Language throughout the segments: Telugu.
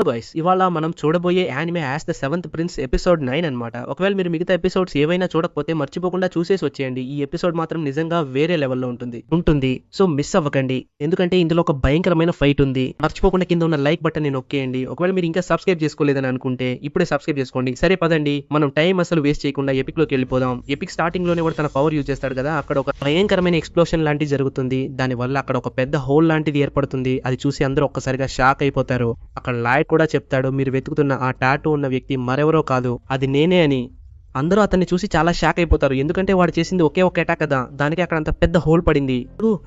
గైస్ ఇవాళ మనం చూడబోయే anime as the 7th prince episode 9 అన్నమాట. ఒకవేళ మీరు మిగతా ఎపిసోడ్స్ ఏవైనా చూడకపోతే మర్చిపోకుండా చూసేసి వచ్చేయండి. ఈ ఎపిసోడ్ మాత్రం నిజంగా వేరే లెవెల్లో ఉంటుంది. సో మిస్ అవ్వకండి, ఎందుకంటే ఇందులో ఒక భయంకరమైన ఫైట్ ఉంది. మర్చిపోకుండా కింద ఉన్న లైక్ బటన్ ని నొక్కేయండి. ఒకవేళ మీరు ఇంకా సబ్స్క్రైబ్ చేసుకోలేదని అనుకుంటే ఇప్పుడే సబ్స్క్రైబ్ చేసుకోండి. సరే పదండి, మనం టైం అసలు వేస్ట్ చేయకుండా ఎపిక్ లోకి వెళ్ళిపోదాం. ఎపిక్ స్టార్టింగ్ లోనే కూడా తన పవర్ యూజ్ చేస్తాడు కదా, అక్కడ ఒక భయంకరమైన ఎక్స్ప్లోషన్ లాంటిది జరుగుతుంది. దాని వల్ల అక్కడ ఒక పెద్ద హోల్ లాంటిది ఏర్పడుతుంది. అది చూసి అందరూ ఒక్కసారిగా షాక్ అయిపోతారు. అక్కడ లాయర్ కూడా చెప్తాడు, మీరు వెతుకుతున్న ఆ టాటూ ఉన్న వ్యక్తి మరెవరో కాదు, అది నేనే అని. అందరూ అతన్ని చూసి చాలా షాక్ అయిపోతారు, ఎందుకంటే వాడు చేసింది ఒకే ఒక అటాక్ కదా, దానికి అక్కడ అంత పెద్ద హోల్ పడింది.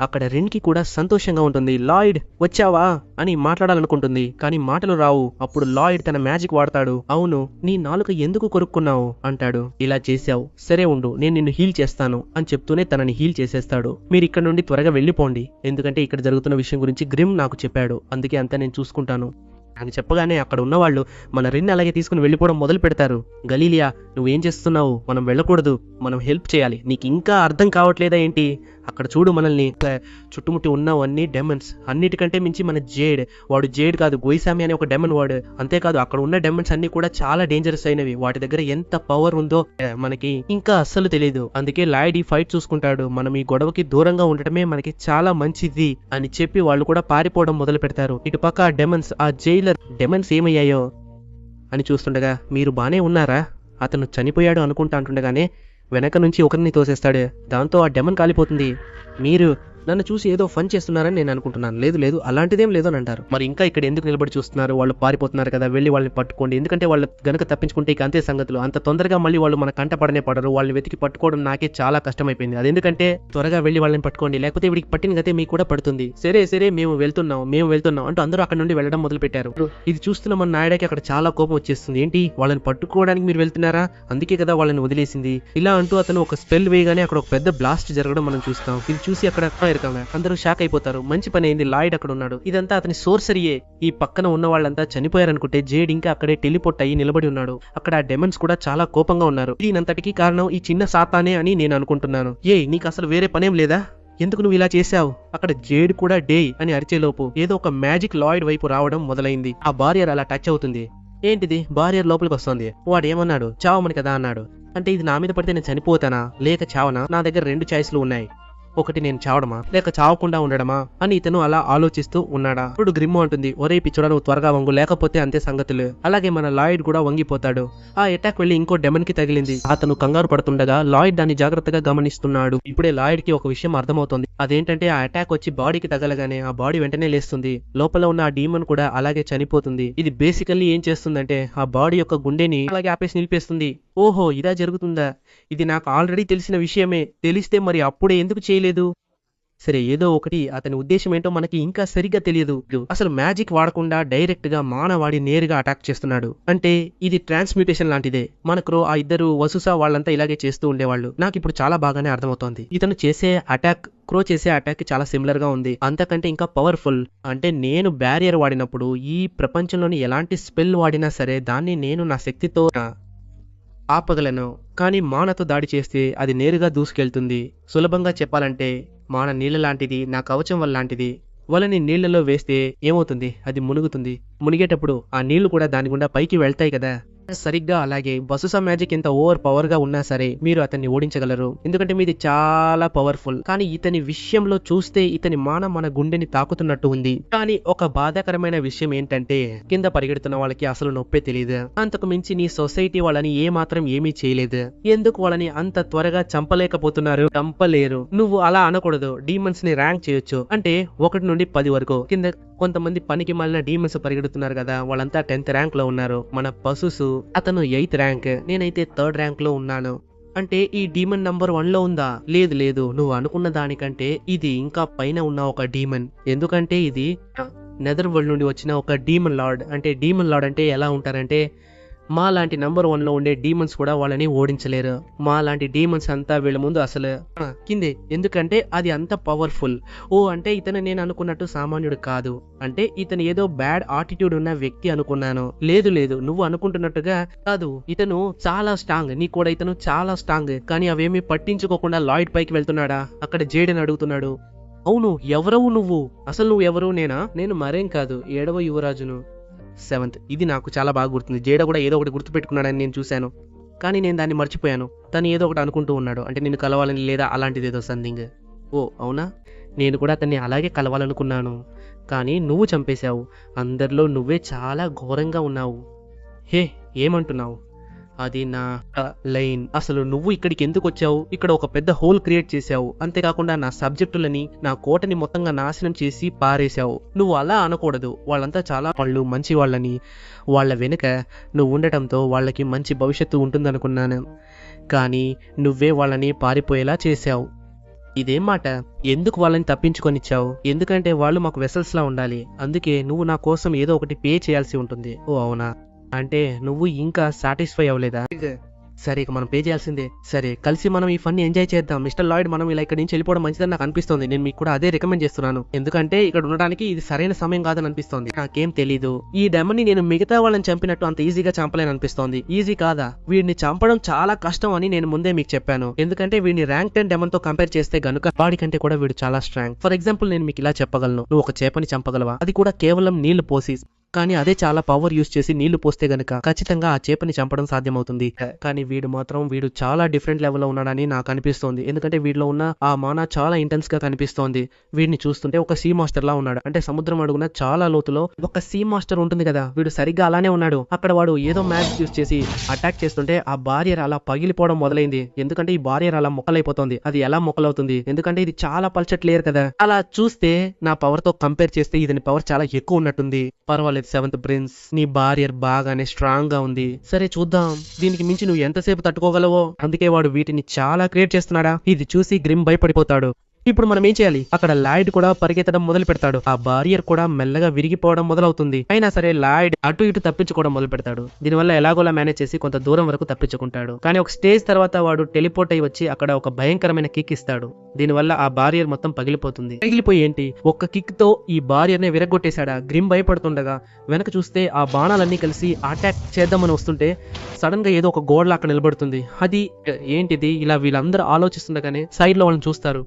అక్కడ రెన్కి కూడా సంతోషంగా ఉంటుంది. లాయిడ్ వచ్చావా అని మాట్లాడాలనుకుంటుంది, కానీ మాటలు రావు. అప్పుడు లాయిడ్ తన మ్యాజిక్ వాడతాడు. అవును, నీ నాలుక ఎందుకు కొరుక్కున్నావు అంటాడు. ఇలా చేశావు, సరే ఉండు, నేను నిన్ను హీల్ చేస్తాను అని చెప్తూనే తనని హీల్ చేసేస్తాడు. మీరు ఇక్కడ నుండి త్వరగా వెళ్ళిపోండి, ఎందుకంటే ఇక్కడ జరుగుతున్న విషయం గురించి గ్రిమ్ నాకు చెప్పాడు, అందుకే అంతా నేను చూసుకుంటాను అని చెప్పగానే అక్కడ ఉన్నవాళ్ళు మన రిన్ అలాగే తీసుకుని వెళ్ళిపోవడం మొదలు పెడతారు. గలీలియా, నువ్వేం చేస్తున్నావు? మనం వెళ్ళకూడదు, మనం హెల్ప్ చేయాలి. నీకు ఇంకా అర్థం కావట్లేదా ఏంటి? అక్కడ చూడు, మనల్ని చుట్టుముట్టి ఉన్నవన్నీ డెమన్స్, అన్నిటికంటే మించి మన జేడ్, వాడు జేడ్ కాదు, గొయిసామి అనే ఒక డెమన్ వాడు. అంతేకాదు అక్కడ ఉన్న డెమన్స్ అన్ని కూడా చాలా డేంజరస్ అయినవి. వాటి దగ్గర ఎంత పవర్ ఉందో మనకి ఇంకా అస్సలు తెలియదు. అందుకే లాయిడ్ ఈ ఫైట్ చూసుకుంటాడు. మనం ఈ గొడవకి దూరంగా ఉండటమే మనకి చాలా మంచిది అని చెప్పి వాళ్ళు కూడా పారిపోవడం మొదలు పెడతారు. ఇటు పక్క డెమన్స్, ఆ జైలర్ డెమన్స్ ఏమయ్యాయో అని చూస్తుండగా, మీరు బానే ఉన్నారా? అతను చనిపోయాడు అనుకుంటా అంటుండగానే వెనక నుంచి ఒకరిని తోసేస్తాడు. దాంతో ఆ డెమన్ కాలిపోతుంది. మీరు నన్ను చూసి ఏదో ఫన్ చేస్తున్నారని నేను అనుకుంటున్నాను. లేదు లేదు, అలాంటిదేం లేదు అని అంటారు. మరి ఇంకా ఇక్కడ ఎందుకు నిలబడి చూస్తున్నారు? వాళ్ళు పారిపోతున్నారు కదా, వెళ్ళి వాళ్ళని పట్టుకోండి, ఎందుకంటే వాళ్ళు గనక తప్పించుకుంటే ఇక అంతే సంగతులు. అంత తొందరగా మళ్ళీ వాళ్ళు మన కంట పడనే పడరు. వాళ్ళని వెతికి పట్టుకోవడం నాకే చాలా కష్టమైపోయింది. అదెందుకంటే త్వరగా వెళ్ళి వాళ్ళని పట్టుకోండి, లేకపోతే వీడికి పట్టిన గతే మీకు కూడా పడుతుంది. సరే సరే, మేము వెళ్తున్నాం అంటూ అందరూ అక్కడ నుండి వెళ్ళడం మొదలు పెట్టారు. ఇది చూస్తున్న మన నాయుడికి అక్కడ చాలా కోపం వచ్చేస్తుంది. ఏంటి, వాళ్ళని పట్టుకోవడానికి మీరు వెళ్తున్నారా? అందుకే కదా వాళ్ళని వదిలేసింది. ఇలా అంటూ అతను ఒక స్పెల్ వేయగానే అక్కడ ఒక పెద్ద బ్లాస్ట్ జరగడం మనం చూస్తాం. ఇది చూసి అక్కడ అందరూ షాక్ అయిపోతారు. మంచి పని అయింది, లాయిడ్ అక్కడ ఉన్నాడు. ఇదంతా అతని సోర్సరీయే. ఈ పక్కన ఉన్న వాళ్ళంతా చనిపోయారనుకుంటే జేడ్ ఇంకా అక్కడే టెలిపోర్ట్ అయ్యి నిలబడి ఉన్నాడు. అక్కడ ఆ డెమన్స్ కూడా చాలా కోపంగా ఉన్నారు. దీనంతటికి కారణం ఈ చిన్న సాతానే అని నేను అనుకుంటున్నాను. నీకు అసలు వేరే పనేం లేదా? ఎందుకు నువ్వు ఇలా చేశావు? అక్కడ జేడ్ కూడా డే అని అరిచేలోపు ఏదో ఒక మ్యాజిక్ లాయిడ్ వైపు రావడం మొదలైంది. ఆ బారియర్ అలా టచ్ అవుతుంది. ఏంటిది? బారియర్ లోపలికి వస్తుంది. వాడు ఏమన్నాడు? చావమని కదా అన్నాడు. అంటే ఇది నా మీద పడితే నేను చనిపోతానా లేక చావనా? నా దగ్గర 2 చాయిస్లు ఉన్నాయి, ఒకటి నేను చావడమా లేక చావకుండా ఉండడమా అని ఇతను అలా ఆలోచిస్తూ ఉన్నాడా. ఇప్పుడు గ్రిమ్ అంటుంది, ఒరే పిచ్చోడా, నువ్వు త్వరగా వంగు, లేకపోతే అంతే సంగతులు. అలాగే మన లాయిడ్ కూడా వంగిపోతాడు. ఆ అటాక్ వెళ్లి ఇంకో డెమన్ కి తగిలింది. అతను కంగారు పడుతుండగా లాయిడ్ దాన్ని జాగ్రత్తగా గమనిస్తున్నాడు. ఇప్పుడే లాయిడ్ కి ఒక విషయం అర్థమవుతుంది. అదేంటంటే ఆ అటాక్ వచ్చి బాడీకి తగలగానే ఆ బాడీ వెంటనే లేస్తుంది. లోపల ఉన్న ఆ డీమన్ కూడా అలాగే చనిపోతుంది. ఇది బేసికల్లీ ఏం చేస్తుందంటే ఆ బాడీ యొక్క గుండెని అలాగే ఆపేసి నిలిపేస్తుంది. ఓహో, ఇదా జరుగుతుందా? ఇది నాకు ఆల్రెడీ తెలిసిన విషయమే. తెలిస్తే మరి అప్పుడే ఎందుకు చేయలేదు? సరే, ఏదో ఒకటి. అతని ఉద్దేశం ఏంటో మనకి ఇంకా సరిగ్గా తెలియదు. అసలు మ్యాజిక్ వాడకుండా డైరెక్ట్ గా మానవాడి నేరుగా అటాక్ చేస్తున్నాడు. అంటే ఇది ట్రాన్స్మ్యూటేషన్ లాంటిదే. మన క్రో, ఆ ఇద్దరు వసుసా వాళ్ళంతా ఇలాగే చేస్తూ ఉండేవాళ్ళు. నాకు ఇప్పుడు చాలా బాగానే అర్థమవుతోంది. ఇతను చేసే అటాక్ క్రో చేసే అటాక్ కి చాలా సిమిలర్ గా ఉంది, అంతకంటే ఇంకా పవర్ఫుల్. అంటే నేను బ్యారియర్ వాడినప్పుడు ఈ ప్రపంచంలోని ఎలాంటి స్పెల్ వాడినా సరే దాన్ని నేను నా శక్తితో ఆపగలను. కానీ మానతో దాడి చేస్తే అది నేరుగా దూసుకెళ్తుంది. సులభంగా చెప్పాలంటే మాన నీళ్ళ లాంటిది, నా కవచం వల్ల లాంటిది. వలని నీళ్లలో వేస్తే ఏమవుతుంది? అది మునుగుతుంది. మునిగేటప్పుడు ఆ నీళ్లు కూడా దాని గుండా పైకి వెళ్తాయి కదా. సరిగ్గా అలాగే వసుసా మ్యాజిక్ ఎంత ఓవర్ పవర్ గా ఉన్నా సరే మీరు అతన్ని ఓడించగలరు, ఎందుకంటే మీది చాలా పవర్ఫుల్. కానీ ఇతని విషయంలో చూస్తే ఇతని మాన మన గుండెని తాకుతున్నట్టు ఉంది. కానీ ఒక బాధాకరమైన విషయం ఏంటంటే కింద పరిగెడుతున్న వాళ్ళకి అసలు నొప్పే తెలియదు. అంతకు మించి నీ సొసైటీ వాళ్ళని ఏ మాత్రం ఏమీ చేయలేదు. ఎందుకు వాళ్ళని అంత త్వరగా చంపలేకపోతున్నారు? చంపలేరు. నువ్వు అలా అనకూడదు. డీమన్స్ ని ర్యాంక్ చేయొచ్చు, అంటే 1 నుండి 10 వరకు. కింద కొంతమంది పనికి మాలిన డీమన్స్ పరిగెడుతున్నారు కదా, వాళ్ళంతా 10th ర్యాంక్ లో ఉన్నారు. మన పసుసు అతను 8th ర్యాంక్, నేనైతే 3rd ర్యాంక్ లో ఉన్నాను. అంటే ఈ డీమన్ నంబర్ 1 లో ఉందా? లేదు లేదు, నువ్వు అనుకున్న దానికంటే ఇది ఇంకా పైన ఉన్న ఒక డీమన్. ఎందుకంటే ఇది నెదర్ వరల్డ్ నుండి వచ్చిన ఒక డీమన్ లార్డ్. అంటే డీమన్ లార్డ్ అంటే ఎలా ఉంటారంటే మా లాంటి నంబర్ 1 లో ఉండే డీమన్స్ కూడా వాళ్ళని ఓడించలేరు. మా లాంటి డీమన్స్ అంతా వీళ్ళ ముందు అసలు కిందే, ఎందుకంటే అది అంత పవర్ఫుల్. అంటే ఇతను నేను అనుకున్నట్టు సామాన్యుడు కాదు. అంటే ఇతను ఏదో బ్యాడ్ ఆటిట్యూడ్ ఉన్న వ్యక్తి అనుకున్నాను. లేదు లేదు, నువ్వు అనుకుంటున్నట్టుగా కాదు. ఇతను చాలా స్ట్రాంగ్, నీ కూడా ఇతను చాలా స్ట్రాంగ్. కానీ అవేమీ పట్టించుకోకుండా లాయిడ్ పైకి వెళ్తున్నాడా? అక్కడ జేడని అడుగుతున్నాడు. అవును, ఎవరవు నువ్వు? అసలు నువ్వు ఎవరు? నేను మరేం కాదు, 7వ యువరాజును. సెవెంత్. ఇది నాకు చాలా బాగా గుర్తుంది. జేడ కూడా ఏదో ఒకటి గుర్తుపెట్టుకున్నాడని నేను చూశాను, కానీ నేను దాన్ని మర్చిపోయాను. తను ఏదో ఒకటి అనుకుంటూ ఉన్నాడు, అంటే నిన్ను కలవాలని లేదా అలాంటిది ఏదో సంథింగ్. ఓ అవునా, నేను కూడా అతన్ని అలాగే కలవాలనుకున్నాను, కానీ నువ్వు చంపేశావు. అందరిలో నువ్వే చాలా ఘోరంగా ఉన్నావు. హే, ఏమంటున్నావు? అది నా లైన్. అసలు నువ్వు ఇక్కడికి ఎందుకు వచ్చావు? ఇక్కడ ఒక పెద్ద హోల్ క్రియేట్ చేశావు. అంతేకాకుండా నా సబ్జెక్టులని, నా కోటని మొత్తంగా నాశనం చేసి పారేశావు. నువ్వు అలా అనకూడదు. వాళ్ళంతా వాళ్ళు మంచి వాళ్ళని, వాళ్ళ వెనుక నువ్వు ఉండటంతో వాళ్ళకి మంచి భవిష్యత్తు ఉంటుందనుకున్నాను, కానీ నువ్వే వాళ్ళని పారిపోయేలా చేశావు. ఇదేం మాట? ఎందుకు వాళ్ళని తప్పించుకొనిచ్చావు? ఎందుకంటే వాళ్ళు మాకు వెసల్స్లా ఉండాలి, అందుకే నువ్వు నా కోసం ఏదో ఒకటి పే చేయాల్సి ఉంటుంది. ఓ అవునా, అంటే నువ్వు ఇంకా సాటిస్ఫై అవ్వలేదా? సరే, ఇక మనం పే చేయాల్సిందే. సరే, కలిసి మనం ఈ ఫన్ ఎంజాయ్ చేద్దాం. మిస్టర్ లాయిడ్, మనం ఇలా ఇక్కడ నుంచి వెళ్ళిపోవడం మంచిదని నాకు అనిపిస్తుంది. నేను మీకు కూడా అదే రికమెండ్ చేస్తున్నాను, ఎందుకంటే ఇక్కడ ఉండడానికి ఇది సరైన సమయం కాదని అనిపిస్తోంది. నాకేం తెలీదు, ఈ డెమన్ని నేను మిగతా వాళ్ళని చంపినట్టు అంత ఈజీగా చంపలేని అనిపిస్తోంది. ఈజీ కాదా? వీడిని చంపడం చాలా కష్టం అని నేను ముందే మీకు చెప్పాను, ఎందుకంటే వీడిని ర్యాంక్ 10 డెమన్ తో కంపేర్ చేస్తే గనుక వాడి కంటే కూడా వీడు చాలా స్ట్రాంగ్. ఫర్ ఎగ్జాంపుల్, నేను మీకు ఇలా చెప్పగలను, నువ్వు ఒక చేపని చంపగలవా? అది కూడా కేవలం నీళ్లు పోసి. కానీ అదే చాలా పవర్ యూస్ చేసి నీళ్లు పోస్తే గనక ఖచ్చితంగా ఆ చేపని చంపడం సాధ్యమవుతుంది. కానీ వీడు చాలా డిఫరెంట్ లెవెల్లో ఉన్నాడని నాకు అనిపిస్తోంది, ఎందుకంటే వీడిలో ఉన్న ఆ మానా చాలా ఇంటెన్స్ గా కనిపిస్తోంది. వీడిని చూస్తుంటే ఒక సీ మాస్టర్ లా ఉన్నాడు, అంటే సముద్రం అడుగున చాలా లోతులో ఒక సీ మాస్టర్ ఉంటుంది కదా, వీడు సరిగ్గా అలానే ఉన్నాడు. అక్కడ వాడు ఏదో మ్యాజిక్ యూస్ చేసి అటాక్ చేస్తుంటే ఆ బారియర్ అలా పగిలిపోవడం మొదలైంది. ఎందుకంటే ఈ బారియర్ అలా మొక్కలైపోతుంది. అది ఎలా మొక్కలవుతుంది? ఎందుకంటే ఇది చాలా పల్చట్ లేయర్ కదా. అలా చూస్తే నా పవర్ తో కంపేర్ చేస్తే ఇతని పవర్ చాలా ఎక్కువ ఉన్నట్టుంది. పర్వాలేదు సెవెంత్ ప్రిన్స్, నీ బారియర్ బాగానే స్ట్రాంగ్ గా ఉంది. సరే చూద్దాం, దీనికి మించి నువ్వు ఎంతసేపు తట్టుకోగలవో. అందుకే వాడు వీటిని చాలా క్రియేట్ చేస్తున్నాడా? ఇది చూసి గ్రిమ్ భయపడిపోతాడు. ఇప్పుడు మనం ఏం చేయాలి? అక్కడ లాయిడ్ కూడా పరిగెత్తడం మొదలు పెడతాడు. ఆ బారియర్ కూడా మెల్లగా విరిగిపోవడం మొదలవుతుంది. అయినా సరే లాయిడ్ అటు ఇటు తప్పించుకోవడం మొదలు పెడతాడు. దీనివల్ల ఎలాగోలా మేనేజ్ చేసి కొంత దూరం వరకు తప్పించుకుంటాడు. కానీ ఒక స్టేజ్ తర్వాత వాడు టెలిపోర్ట్ అయి వచ్చి అక్కడ ఒక భయంకరమైన కిక్ ఇస్తాడు. దీనివల్ల ఆ బారియర్ మొత్తం పగిలిపోతుంది. పగిలిపోయి ఏంటి, ఒక్క కిక్ తో ఈ బారియర్ ని విరగొట్టేశాడా? గ్రిమ్ భయపడుతుండగా వెనక చూస్తే ఆ బాణాలన్నీ కలిసి అటాక్ చేద్దామని వస్తుంటే సడన్ గా ఏదో ఒక గోడలా అక్కడ నిలబడుతుంది. అది ఏంటిది? ఇలా వీళ్ళందరూ ఆలోచిస్తుండగానే సైడ్ లో వాళ్ళని చూస్తారు.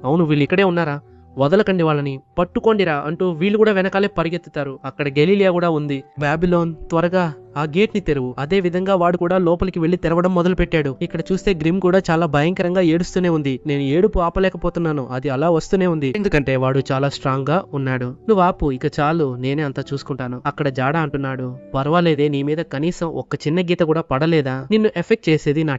అవును, వీళ్ళు ఇక్కడే ఉన్నారా? వదలకండి, వాళ్ళని పట్టుకోండిరా అంటూ వీళ్ళు కూడా వెనకాలే పరిగెత్తుతారు. అక్కడ గెలీలియా కూడా ఉంది. బాబిలోన్, త్వరగా ఆ గేట్ ని తెరువు. అదే విధంగా వాడు కూడా లోపలికి వెళ్లి తెరవడం మొదలు పెట్టాడు. ఇక్కడ చూస్తే గ్రిమ్ కూడా చాలా భయంకరంగా ఏడుస్తూనే ఉంది. నేను ఏడుపు ఆపలేకపోతున్నాను, అది అలా వస్తూనే ఉంది, ఎందుకంటే వాడు చాలా స్ట్రాంగ్ గా ఉన్నాడు. నువ్వు ఆపు, ఇక చాలు, నేనే అంతా చూసుకుంటాను. అక్కడ జాడా అంటున్నాడు, పర్వాలేదే, నీ మీద కనీసం ఒక్క చిన్న గీత కూడా పడలేదా? నిన్ను ఎఫెక్ట్ చేసేది నా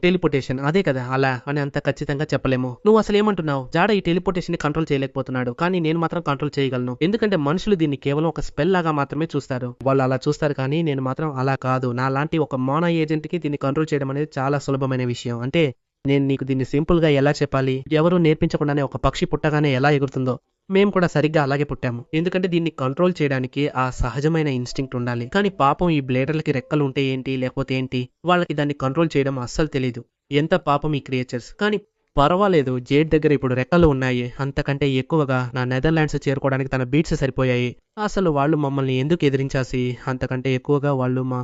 టెలిపోర్టేషన్ అదే కదా. అలా అని అంత ఖచ్చితంగా చెప్పలేము. నువ్వు అసలు ఏమంటున్నావు? జాడా ఈ టెలిపోర్టేషన్ ని కంట్రోల్ చేయలేకపోతున్నాడు, కానీ నేను మాత్రం కంట్రోల్ చేయగలను, ఎందుకంటే మనుషులు దీన్ని కేవలం ఒక స్పెల్ లాగా మాత్రమే చూస్తారు. వాళ్ళు అలా చూస్తారు, కానీ నేను మాత్రం అలా కాదు. నా లాంటి ఒక మోనా ఏజెంట్ కి దీన్ని కంట్రోల్ చేయడం అనేది చాలా సులభమైన విషయం. అంటే నేను నీకు దీన్ని సింపుల్ గా ఎలా చెప్పాలి? ఎవరు నేర్పించకుండానే ఒక పక్షి పుట్టగానే ఎలా ఎగురుతుందో మేము కూడా సరిగ్గా అలాగే పుట్టాము. ఎందుకంటే దీన్ని కంట్రోల్ చేయడానికి ఆ సహజమైన ఇన్స్టింక్ట్ ఉండాలి. కానీ పాపం ఈ బ్లేడర్లకి రెక్కలు ఉంటే ఏంటి, లేకపోతే ఏంటి, వాళ్ళకి దాన్ని కంట్రోల్ చేయడం అస్సలు తెలీదు. ఎంత పాపం ఈ క్రియేచర్స్. కానీ పర్వాలేదు, జేడ్ దగ్గర ఇప్పుడు రెక్కలు ఉన్నాయి. అంతకంటే ఎక్కువగా నా నెదర్లాండ్స్ చేరుకోవడానికి తన బీట్స్ సరిపోయాయి. అసలు వాళ్ళు మమ్మల్ని ఎందుకు ఎదిరించాసి? అంతకంటే ఎక్కువగా వాళ్ళు మా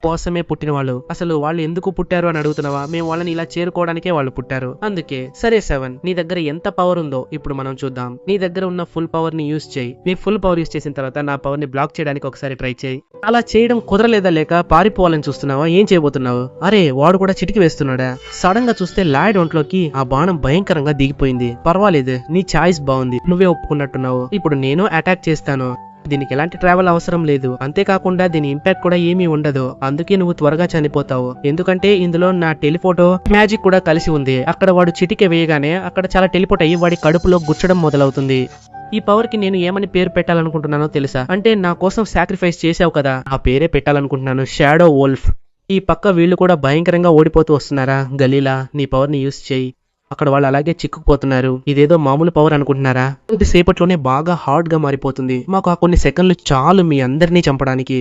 కోసమే పుట్టిన వాళ్ళు. అసలు వాళ్ళు ఎందుకు పుట్టారు అని అడుగుతున్నావా? మేము వాళ్ళని ఇలా చేరుకోవడానికే వాళ్ళు పుట్టారు. అందుకే సరే 7, నీ దగ్గర ఎంత పవర్ ఉందో ఇప్పుడు మనం చూద్దాం. నీ దగ్గర ఉన్న ఫుల్ పవర్ ని యూజ్ చేయి. మీ ఫుల్ పవర్ యూజ్ చేసిన తర్వాత నా పవర్ ని బ్లాక్ చేయడానికి ఒకసారి ట్రై చేయి. అలా చేయడం కుదరలేదా, లేక పారిపోవాలని చూస్తున్నావా? ఏం చేయబోతున్నావు? అరే, వాడు కూడా చిటికి వేస్తున్నాడా? సడన్ గా చూస్తే లాయిడ్ ఒంట్లోకి ఆ బాణం భయంకరంగా దిగిపోయింది. పర్వాలేదు, నీ చాయిస్ బాగుంది, నువ్వే ఒప్పుకున్నట్టున్నావు. ఇప్పుడు నేను అటాక్ చేస్తాను. దీనికి ఎలాంటి ట్రావెల్ అవసరం లేదు, అంతేకాకుండా దీని ఇంపాక్ట్ కూడా ఏమీ ఉండదు. అందుకే నువ్వు త్వరగా చనిపోతావు, ఎందుకంటే ఇందులో నా టెలిపోటో మ్యాజిక్ కూడా కలిసి ఉంది. అక్కడ వాడు చిటికె వేయగానే అక్కడ చాలా టెలిపోర్ట్ అయ్యి వాడి కడుపులో గుచ్చడం మొదలవుతుంది. ఈ పవర్ కి నేను ఏమని పేరు పెట్టాలనుకుంటున్నానో తెలుసా? అంటే నా కోసం సాక్రిఫైస్ చేసావు కదా, ఆ పేరే పెట్టాలనుకుంటున్నాను, షాడో వోల్ఫ్. ఈ పక్క వీళ్ళు కూడా భయంకరంగా ఓడిపోతూ వస్తున్నారా? గలీలా, నీ పవర్ ని యూస్ చేయి. అక్కడ వాళ్ళు అలాగే చిక్కుకుపోతున్నారు. ఇదేదో మామూలు పవర్ అనుకుంటున్నారా? కొద్దిసేపట్లోనే బాగా హార్డ్ గా మారిపోతుంది. మాకు ఆ కొన్ని సెకండ్లు చాలు మీ అందరినీ చంపడానికి.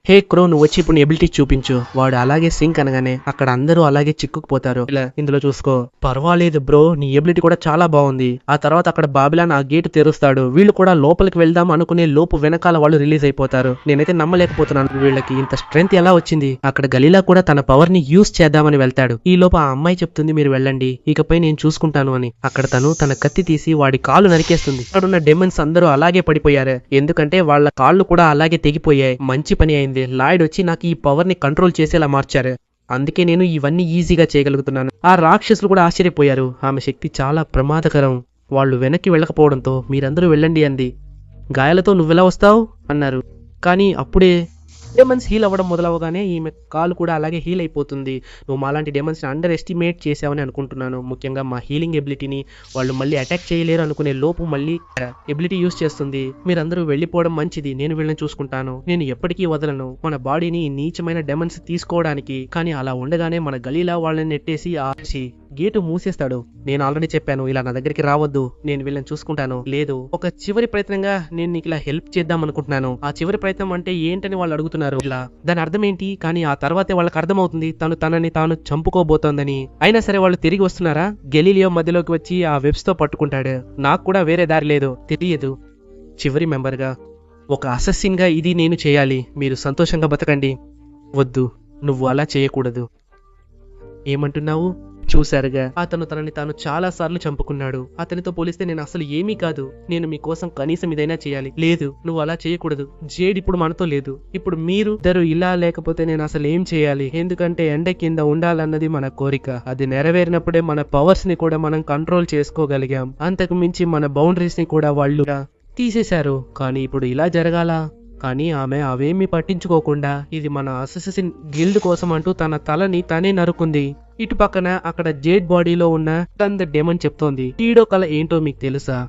హే క్రో, నువ్వు వచ్చి ఇప్పుడు నీ ఎబిలిటీ చూపించు. వాడు అలాగే సింక్ అనగానే అక్కడ అందరూ అలాగే చిక్కుకుపోతారు. ఇలా ఇందులో చూసుకో. పర్వాలేదు బ్రో, నీ ఎబిలిటీ కూడా చాలా బాగుంది. ఆ తర్వాత అక్కడ బాబిలాన్ ఆ గేట్ తెరుస్తాడు. వీళ్ళు కూడా లోపలికి వెళ్దాం అనుకునే లోపు వెనకాల వాళ్ళు రిలీజ్ అయిపోతారు. నేనైతే నమ్మలేకపోతున్నాను వీళ్ళకి ఇంత స్ట్రెంత్ ఎలా వచ్చింది. అక్కడ గలీలా కూడా తన పవర్ ని యూజ్ చేద్దామని వెళ్తాడు. ఈ లోపు ఆ అమ్మాయి చెప్తుంది, మీరు వెళ్ళండి, ఇకపై నేను చూసుకుంటాను అని. అక్కడ తను తన కత్తి తీసి వాడి కాలు నరికేస్తుంది. అక్కడున్న డెమన్స్ అందరూ అలాగే పడిపోయారు, ఎందుకంటే వాళ్ళ కాళ్ళు కూడా అలాగే తెగిపోయాయి. మంచి పని అయింది, లాయిడ్ వచ్చి నాకు ఈ పవర్ ని కంట్రోల్ చేసేలా మార్చారు. అందుకే నేను ఇవన్నీ ఈజీగా చేయగలుగుతున్నాను. ఆ రాక్షసులు కూడా ఆశ్చర్యపోయారు. ఆమె శక్తి చాలా ప్రమాదకరం. వాళ్ళు వెనక్కి వెళ్ళకపోవడంతో మీరందరూ వెళ్ళండి అంది. గాయాలతో నువ్వెలా వస్తావు అన్నారు. కానీ అప్పుడే డెమన్స్ హీల్ అవ్వడం మొదలవగానే ఈమె కాలు కూడా అలాగే హీల్ అయిపోతుంది. నువ్వు మాలాంటి డెమన్స్ని అండర్ ఎస్టిమేట్ చేసావని అనుకుంటున్నాను. ముఖ్యంగా మా హీలింగ్ ఎబిలిటీని వాళ్ళు మళ్ళీ అటాక్ చేయలేరు అనుకునే లోపు మళ్ళీ ఎబిలిటీ యూజ్ చేస్తుంది. మీరందరూ వెళ్ళిపోవడం మంచిది, నేను వీళ్ళని చూసుకుంటాను. నేను ఎప్పటికీ వదలను మన బాడీని నీచమైన డెమన్స్ తీసుకోవడానికి. కానీ అలా ఉండగానే మన గలీలా వాళ్ళని నెట్టేసి ఆర్చి గేటు మూసేస్తాడు. నేను ఆల్రెడీ చెప్పాను, ఇలా నా దగ్గరికి రావద్దు, నేను వీళ్ళని చూసుకుంటాను. లేదు, ఒక చివరి ప్రయత్నంగా నేను నీకు ఇలా హెల్ప్ చేద్దాం అనుకుంటున్నాను. ఆ చివరి ప్రయత్నం అంటే ఏంటని వాళ్ళు అడుగుతున్నారు. ఇలా దాని అర్థం ఏంటి? కానీ ఆ తర్వాతే వాళ్ళకి అర్థమవుతుంది తనని తాను చంపుకోబోతోందని. అయినా సరే వాళ్ళు తిరిగి వస్తున్నారా? గెలీలియో మధ్యలోకి వచ్చి ఆ వెబ్స్ తో పట్టుకుంటాడు. నాకు కూడా వేరే దారి లేదు, తెలియదు. చివరి మెంబర్ గా, ఒక అసెస్సిన్ గా ఇది నేను చేయాలి. మీరు సంతోషంగా బతకండి. వద్దు, నువ్వు అలా చేయకూడదు. ఏమంటున్నావు? చూశారుగా, అతను తనని తాను చాలా సార్లు చంపుకున్నాడు. అతనితో పోలిస్తే నేను అసలు ఏమీ కాదు. నేను మీకోసం కనీసం ఇదైనా చేయాలి. లేదు, నువ్వు అలా చేయకూడదు. జేడ్ ఇప్పుడు మనతో లేదు. ఇప్పుడు మీరు ఇద్దరు ఇలా లేకపోతే నేను అసలు ఏం చేయాలి? ఎందుకంటే ఎండ కింద ఉండాలన్నది మన కోరిక. అది నెరవేరినప్పుడే మన పవర్స్ ని కూడా మనం కంట్రోల్ చేసుకోగలిగాం. అంతకు మించి మన బౌండరీస్ ని కూడా వాళ్ళు తీసేశారు. కానీ ఇప్పుడు ఇలా జరగాల? కానీ ఆమె అవేమీ పట్టించుకోకుండా ఇది మన అససిన్ గిల్డ్ కోసం అంటూ తన తలని తనే నరుకుంది. ఇటు పక్కన అక్కడ జేడ్ బాడీలో ఉన్న ద డెమన్ చెప్తోంది, టీడో కళ ఏంటో మీకు తెలుసా?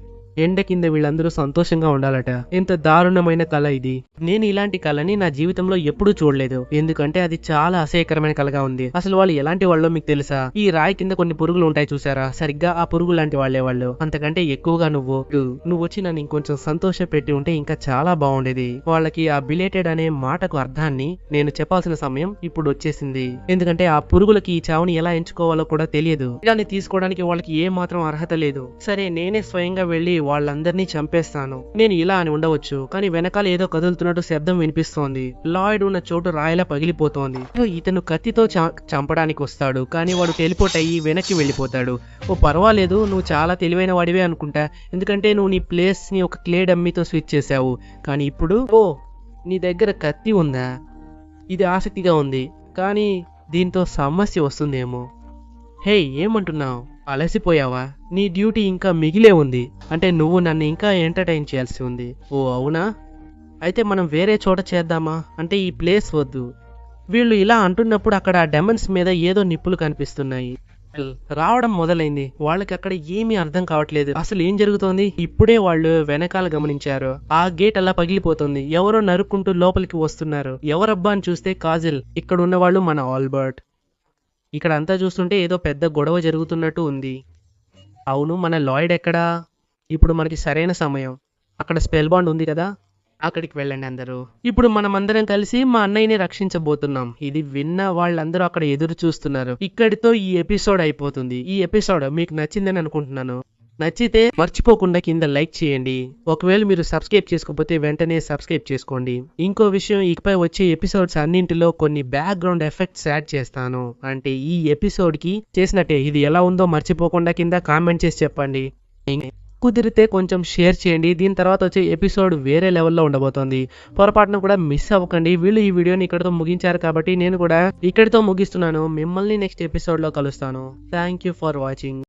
ఎండ కింద వీళ్ళందరూ సంతోషంగా ఉండాలట. ఎంత దారుణమైన కళ ఇది. నేను ఇలాంటి కళని నా జీవితంలో ఎప్పుడూ చూడలేదు, ఎందుకంటే అది చాలా అసహ్యకరమైన కళగా ఉంది. అసలు వాళ్ళు ఎలాంటి వాళ్ళో మీకు తెలుసా? ఈ రాయి కింద కొన్ని పురుగులు ఉంటాయి చూసారా, సరిగ్గా ఆ పురుగు లాంటి వాళ్లే వాళ్ళు. అంతకంటే ఎక్కువగా నువ్వు వచ్చి నన్ను ఇంకొంచెం సంతోష పెట్టి ఉంటే ఇంకా చాలా బాగుండేది. వాళ్ళకి ఆ బిలేటెడ్ అనే మాటకు అర్థాన్ని నేను చెప్పాల్సిన సమయం ఇప్పుడు వచ్చేసింది. ఎందుకంటే ఆ పురుగులకి ఈ చావుని ఎలా ఎంచుకోవాలో కూడా తెలియదు. దాన్ని తీసుకోవడానికి వాళ్ళకి ఏ మాత్రం అర్హత లేదు. సరే, నేనే స్వయంగా వెళ్లి వాళ్ళందరినీ చంపేస్తాను. నేను ఇలా అని ఉండవచ్చు, కానీ వెనకాల ఏదో కదులుతున్నట్టు శబ్దం వినిపిస్తోంది. లాయిడ్ ఉన్న చోటు రాయిలా పగిలిపోతోంది. ఇతను కత్తితో చంపడానికి వస్తాడు, కానీ వాడు టెలిపోర్ట్ అయ్యి వెనక్కి వెళ్ళిపోతాడు. ఓ పర్వాలేదు, నువ్వు చాలా తెలివైన వాడివే అనుకుంటా, ఎందుకంటే నువ్వు నీ ప్లేస్ ని ఒక క్లే డమ్మీతో స్విచ్ చేసావు. కానీ ఇప్పుడు నీ దగ్గర కత్తి ఉందా? ఇది ఆసక్తిగా ఉంది, కానీ దీంతో సమస్య వస్తుందేమో. హే, ఏమంటున్నావు? అలసిపోయావా? నీ డ్యూటీ ఇంకా మిగిలే ఉంది. అంటే నువ్వు నన్ను ఇంకా ఎంటర్టైన్ చేయాల్సి ఉంది. ఓ అవునా? అయితే మనం వేరే చోట చేద్దామా? అంటే ఈ ప్లేస్ వద్దు. వీళ్ళు ఇలా అంటున్నప్పుడు అక్కడ ఆ డెమన్స్ మీద ఏదో నిప్పులు కనిపిస్తున్నాయి. రావడం మొదలైంది. వాళ్ళకి అక్కడ ఏమీ అర్థం కావట్లేదు, అసలు ఏం జరుగుతోంది. ఇప్పుడే వాళ్ళు వెనకాల గమనించారు. ఆ గేట్ అలా పగిలిపోతుంది. ఎవరో నరుక్కుంటూ లోపలికి వస్తున్నారు. ఎవరబ్బా అని చూస్తే కాజిల్. ఇక్కడ ఉన్న వాళ్ళు మన ఆల్బర్ట్. ఇక్కడ అంతా చూస్తుంటే ఏదో పెద్ద గొడవ జరుగుతున్నట్టు ఉంది. అవును, మన లాయిడ్ ఎక్కడా? ఇప్పుడు మనకి సరైన సమయం. అక్కడ స్పెల్ బాండ్ ఉంది కదా, అక్కడికి వెళ్ళండి అందరూ. ఇప్పుడు మనం అందరం కలిసి మా అన్నయ్యని రక్షించబోతున్నాం. ఇది విన్న వాళ్ళందరూ అక్కడ ఎదురు చూస్తున్నారు. ఇక్కడితో ఈ ఎపిసోడ్ అయిపోతుంది. ఈ ఎపిసోడ్ మీకు నచ్చిందని అనుకుంటున్నాను. నచ్చితే మర్చిపోకుండా కింద లైక్ చేయండి. ఒకవేళ మీరు సబ్స్క్రైబ్ చేసుకోకపోతే వెంటనే సబ్స్క్రైబ్ చేసుకోండి. ఇంకో విషయం, ఇకపై వచ్చే ఎపిసోడ్స్ అన్నింటిలో కొన్ని బ్యాక్గ్రౌండ్ ఎఫెక్ట్స్ యాడ్ చేస్తాను. అంటే ఈ ఎపిసోడ్ కి చేసినట్టే ఇది ఎలా ఉందో మర్చిపోకుండా కింద కామెంట్ చేసి చెప్పండి. కుదిరితే కొంచెం షేర్ చేయండి. దీని తర్వాత వచ్చే ఎపిసోడ్ వేరే లెవెల్లో ఉండబోతోంది. పొరపాటున కూడా మిస్ అవ్వకండి. వీళ్ళు ఈ వీడియోని ఇక్కడితో ముగించారు కాబట్టి నేను కూడా ఇక్కడితో ముగిస్తున్నాను. మిమ్మల్ని నెక్స్ట్ ఎపిసోడ్ లో కలుస్తాను. Thank you for watching.